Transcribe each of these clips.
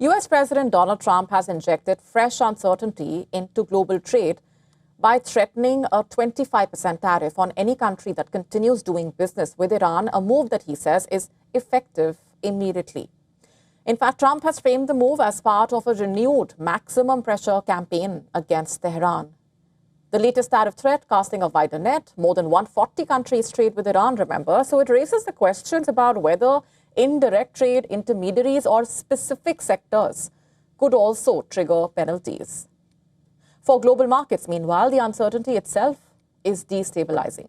US President Donald Trump has injected fresh uncertainty into global trade by threatening a 25% tariff on any country that continues doing business with Iran, a move that he says is effective immediately. In fact, Trump has framed the move as part of a renewed maximum pressure campaign against Tehran. The latest tariff threat casting a wider net. More than 140 countries trade with Iran, remember, so it raises the questions about whether indirect trade intermediaries or specific sectors could also trigger penalties. For global markets, meanwhile, the uncertainty itself is destabilizing.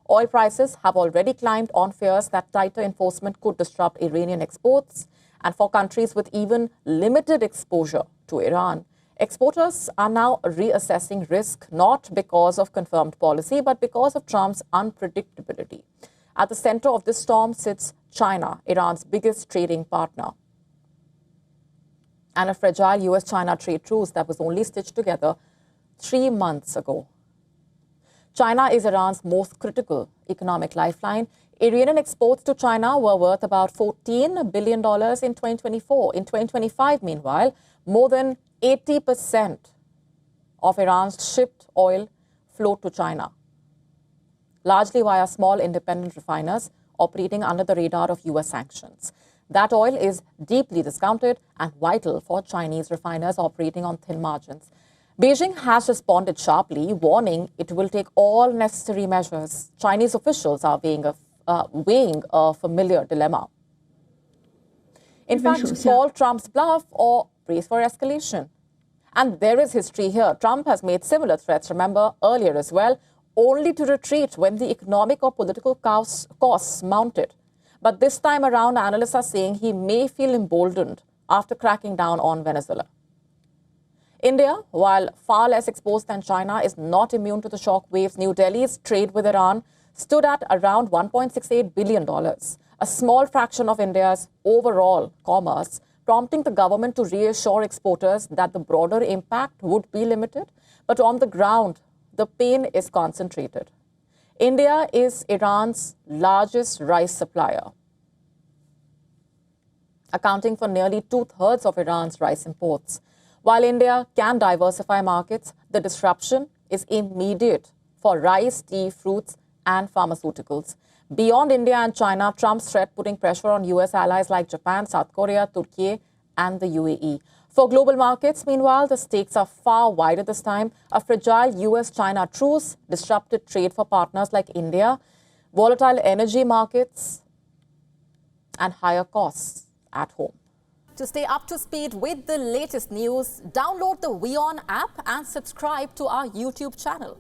Oil prices have already climbed on fears that tighter enforcement could disrupt Iranian exports. And for countries with even limited exposure to Iran, exporters are now reassessing risk not because of confirmed policy, but because of Trump's unpredictability. At the center of this storm sits China, Iran's biggest trading partner, and a fragile US-China trade truce that was only stitched together 3 months ago. China is Iran's most critical economic lifeline. Iranian exports to China were worth about $14 billion in 2024. In 2025, meanwhile, more than 80% of Iran's shipped oil flowed to China, largely via small independent refiners operating under the radar of US sanctions. That oil is deeply discounted and vital for Chinese refiners operating on thin margins. Beijing has responded sharply, warning it will take all necessary measures. Chinese officials are weighing a familiar dilemma. In fact, call Trump's bluff or brace for escalation. And there is history here. Trump has made similar threats, remember, earlier as well, only to retreat when the economic or political costs mounted. But this time around, analysts are saying he may feel emboldened after cracking down on Venezuela. India, while far less exposed than China, is not immune to the shock waves. New Delhi's trade with Iran stood at around $1.68 billion, a small fraction of India's overall commerce, prompting the government to reassure exporters that the broader impact would be limited. But on the ground, the pain is concentrated. India is Iran's largest rice supplier, accounting for nearly 2/3 of Iran's rice imports. While India can diversify markets, the disruption is immediate for rice, tea, fruits, and pharmaceuticals. Beyond India and China, Trump's threat putting pressure on US allies like Japan, South Korea, Turkey, and the UAE. For global markets, meanwhile, the stakes are far wider this time. A fragile US-China truce disrupted trade for partners like India, volatile energy markets, and higher costs at home. To stay up to speed with the latest news, download the WION app and subscribe to our YouTube channel.